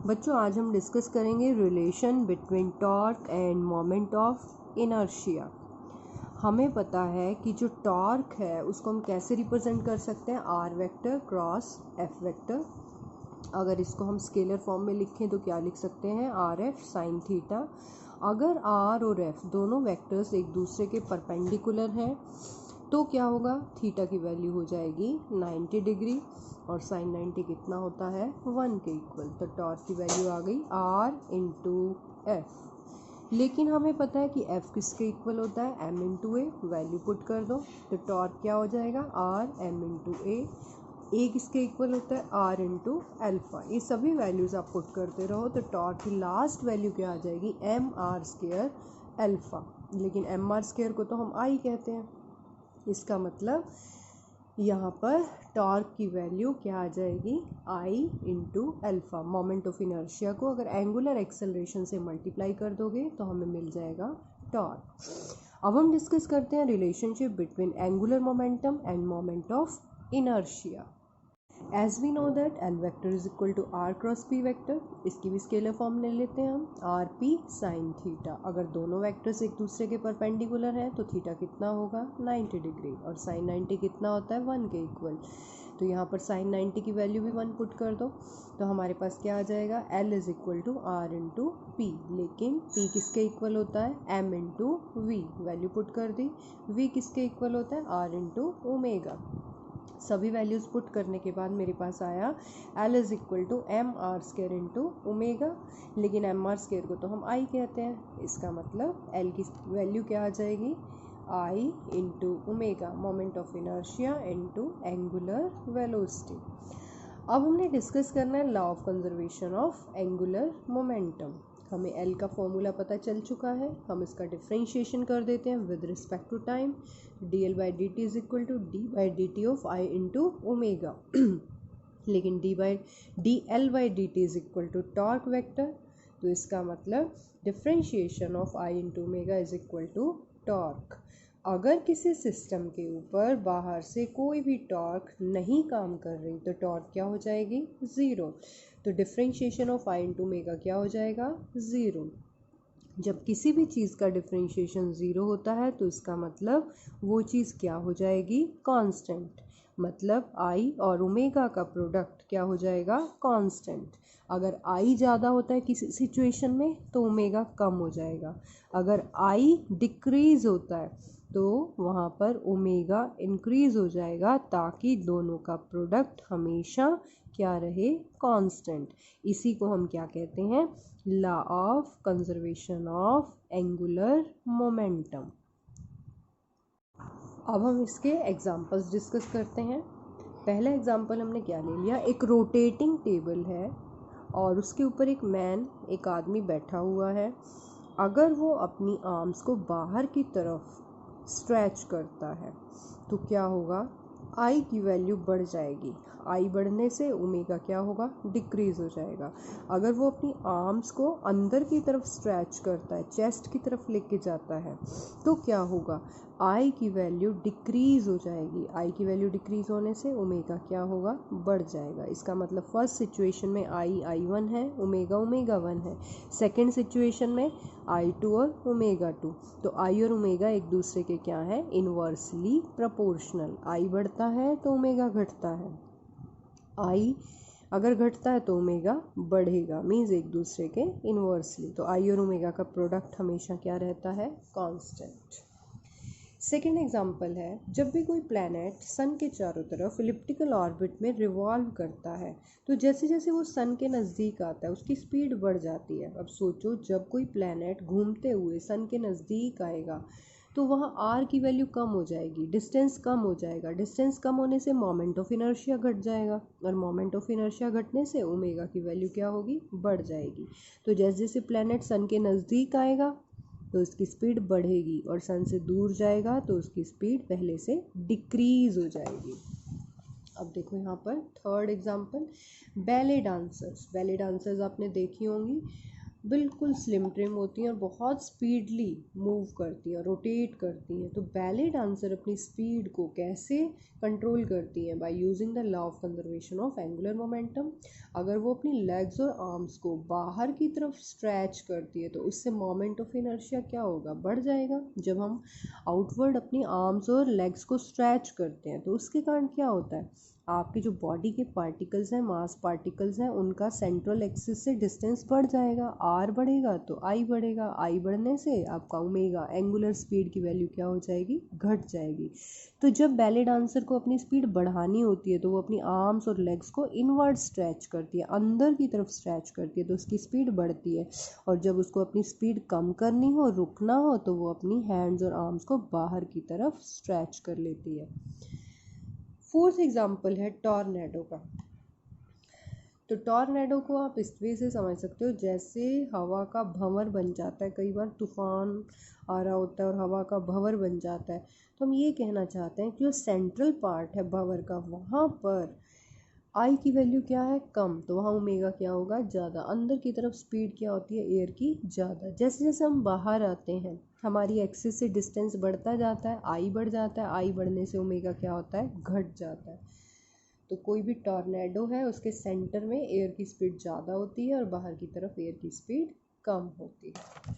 बच्चों आज हम डिस्कस करेंगे relation between torque and moment of inertia. हमें पता है कि जो टॉर्क है उसको हम कैसे रिप्रेजेंट कर सकते हैं, r vector cross f vector. अगर इसको हम स्केलर फॉर्म में लिखें तो क्या लिख सकते हैं, आर एफ साइन थीटा। अगर आर और एफ दोनों वेक्टर्स एक दूसरे के परपेंडिकुलर हैं तो क्या होगा, थीटा की वैल्यू हो जाएगी 90 डिग्री और साइन 90 कितना होता है, 1 के इक्वल। तो टॉर्क की वैल्यू आ गई आर इंटू एफ। लेकिन हमें पता है कि एफ किसके इक्वल होता है, एम इंटू ए। वैल्यू पुट कर दो तो टॉर्क क्या हो जाएगा, आर एम इंटू ए किसके इक्वल होता है, आर इंटू एल्फा। ये सभी वैल्यूज़ आप पुट करते रहो तो टॉर्क की लास्ट वैल्यू क्या आ जाएगी, एम आर स्क्वायर एल्फा। लेकिन एम आर स्क्वायर को तो हम आई कहते हैं, इसका मतलब यहाँ पर टॉर्क की वैल्यू क्या आ जाएगी, I into alpha. Moment of inertia को अगर एंगुलर एक्सेलरेशन से मल्टीप्लाई कर दोगे तो हमें मिल जाएगा टॉर्क। अब हम डिस्कस करते हैं relationship between angular momentum and moment of inertia. As we know that l vector is equal to r cross p vector. इसकी भी स्केलर फॉर्म ले लेते हैं हम, आर पी साइन थीटा। अगर दोनों वेक्टर्स एक दूसरे के परपेंडिकुलर हैं तो थीटा कितना होगा, 90 डिग्री, और साइन 90 कितना होता है, 1 के इक्वल। तो यहाँ पर साइन 90 की वैल्यू भी 1 पुट कर दो तो हमारे पास क्या आ जाएगा, l is equal to r into p. लेकिन पी किसके इक्वल होता है, m into v. Value put कर दी, वी किसके इक्वल होता है, आर इंटू ओमेगा। सभी वैल्यूज़ पुट करने के बाद मेरे पास आया l is equal to m r square into omega. लेकिन एम आर स्क्वायर को तो हम आई कहते हैं, इसका मतलब एल की वैल्यू क्या आ जाएगी, I into omega, moment of inertia into angular velocity. अब हमने डिस्कस करना है law of conservation of angular momentum. हमें एल का फॉर्मूला पता चल चुका है, हम इसका डिफ्रेंशिएशन कर देते हैं with respect to time. D L by D T is equal to D by D T of I into omega. लेकिन D L by D T is equal to torque vector, तो इसका मतलब differentiation of I into omega is equal to torque. अगर किसी system के ऊपर बाहर से कोई भी टॉर्क नहीं काम कर रही तो टॉर्क क्या हो जाएगी, ज़ीरो। तो differentiation of I into omega क्या हो जाएगा, ज़ीरो। जब किसी भी चीज़ का डिफ्रेंशिएशन ज़ीरो होता है तो इसका मतलब वो चीज़ क्या हो जाएगी, कांस्टेंट। मतलब आई और ओमेगा का प्रोडक्ट क्या हो जाएगा, कांस्टेंट। अगर आई ज़्यादा होता है किसी सिचुएशन में तो ओमेगा कम हो जाएगा। अगर आई डिक्रीज़ होता है तो वहाँ पर ओमेगा इंक्रीज़ हो जाएगा, ताकि दोनों का प्रोडक्ट हमेशा क्या रहे, कांस्टेंट। इसी को हम क्या कहते हैं, law of conservation of angular momentum. अब हम इसके एग्जांपल्स डिस्कस करते हैं। पहला एग्जांपल हमने क्या ले लिया, एक रोटेटिंग टेबल है और उसके ऊपर एक आदमी बैठा हुआ है। अगर वो अपनी आर्म्स को बाहर की तरफ स्ट्रेच करता है तो क्या होगा, आई की वैल्यू बढ़ जाएगी। आई बढ़ने से ओमेगा क्या होगा, डिक्रीज़ हो जाएगा। अगर वो अपनी आर्म्स को अंदर की तरफ स्ट्रेच करता है, चेस्ट की तरफ लेके जाता है तो क्या होगा, आई की वैल्यू डिक्रीज़ हो जाएगी। आई की वैल्यू डिक्रीज़ होने से ओमेगा क्या होगा, बढ़ जाएगा। इसका मतलब फर्स्ट सिचुएशन में आई 1 है, ओमेगा 1 है। सेकेंड सिचुएशन में आई 2 और ओमेगा 2। तो आई और ओमेगा एक दूसरे के क्या है, इनवर्सली प्रोपोर्शनल। आई बढ़ता है तो ओमेगा घटता है, आई अगर घटता है तो ओमेगा बढ़ेगा, मीन्स एक दूसरे के इनवर्सली। तो आई और ओमेगा का प्रोडक्ट हमेशा क्या रहता है, कांस्टेंट। सेकेंड एग्जाम्पल है, जब भी कोई प्लैनेट सन के चारों तरफ इलिप्टिकल ऑर्बिट में रिवॉल्व करता है तो जैसे जैसे वो सन के नज़दीक आता है उसकी स्पीड बढ़ जाती है। अब सोचो, जब कोई प्लैनेट घूमते हुए सन के नज़दीक आएगा तो वहाँ आर की वैल्यू कम हो जाएगी, डिस्टेंस कम हो जाएगा। डिस्टेंस कम होने से मोमेंट ऑफ इनर्शिया घट जाएगा और मोमेंट ऑफ इनर्शिया घटने से ओमेगा की वैल्यू क्या होगी, बढ़ जाएगी। तो जैसे जैसे प्लैनेट सन के नज़दीक आएगा तो उसकी स्पीड बढ़ेगी और सन से दूर जाएगा तो उसकी स्पीड पहले से डिक्रीज़ हो जाएगी। अब देखो यहाँ पर third example, ballet dancers. Ballet dancers आपने देखी होंगी, बिल्कुल स्लिम ट्रिम होती हैं और बहुत स्पीडली मूव करती हैं, रोटेट करती हैं। तो बैले डांसर अपनी स्पीड को कैसे कंट्रोल करती हैं? By using the law of conservation of angular momentum. अगर वो अपनी लेग्स और आर्म्स को बाहर की तरफ स्ट्रैच करती है तो उससे मोमेंट ऑफ इनर्शिया क्या होगा? बढ़ जाएगा। जब हम आउटवर्ड अपनी आर्म्स और लेग्स को स्ट्रैच करते हैं तो उसके कारण क्या होता है? आपके जो बॉडी के पार्टिकल्स हैं, मास पार्टिकल्स हैं, उनका सेंट्रल एक्सिस से डिस्टेंस बढ़ जाएगा। आर बढ़ेगा तो आई बढ़ेगा, आई बढ़ने से आपका ओमेगा एंगुलर स्पीड की वैल्यू क्या हो जाएगी? घट जाएगी। तो जब बैले डांसर को अपनी स्पीड बढ़ानी होती है तो वो अपनी आर्म्स और लेग्स को इनवर्ड स्ट्रैच करती है, अंदर की तरफ स्ट्रैच करती है, तो उसकी स्पीड बढ़ती है। और जब उसको अपनी स्पीड कम करनी हो, रुकना हो, तो वो अपनी हैंड्स और आर्म्स को बाहर की तरफ स्ट्रैच कर लेती है। फोर्थ एग्जाम्पल है टॉर्नेडो का। तो टॉर्नेडो को आप इस वे से समझ सकते हो जैसे हवा का भंवर बन जाता है, कई बार तूफान आ रहा होता है और हवा का भंवर बन जाता है। तो हम ये कहना चाहते हैं कि जो सेंट्रल पार्ट है भंवर का, वहाँ पर आई की वैल्यू क्या है? कम, तो वहाँ ओमेगा क्या होगा? ज़्यादा। अंदर की तरफ स्पीड क्या होती है एयर की? ज़्यादा। जैसे जैसे हम बाहर आते हैं हमारी एक्सिस से डिस्टेंस बढ़ता जाता है, आई बढ़ जाता है, आई बढ़ने से ओमेगा क्या होता है? घट जाता है। तो कोई भी टॉर्नेडो है उसके सेंटर में एयर की स्पीड ज़्यादा होती है और बाहर की तरफ एयर की स्पीड कम होती है।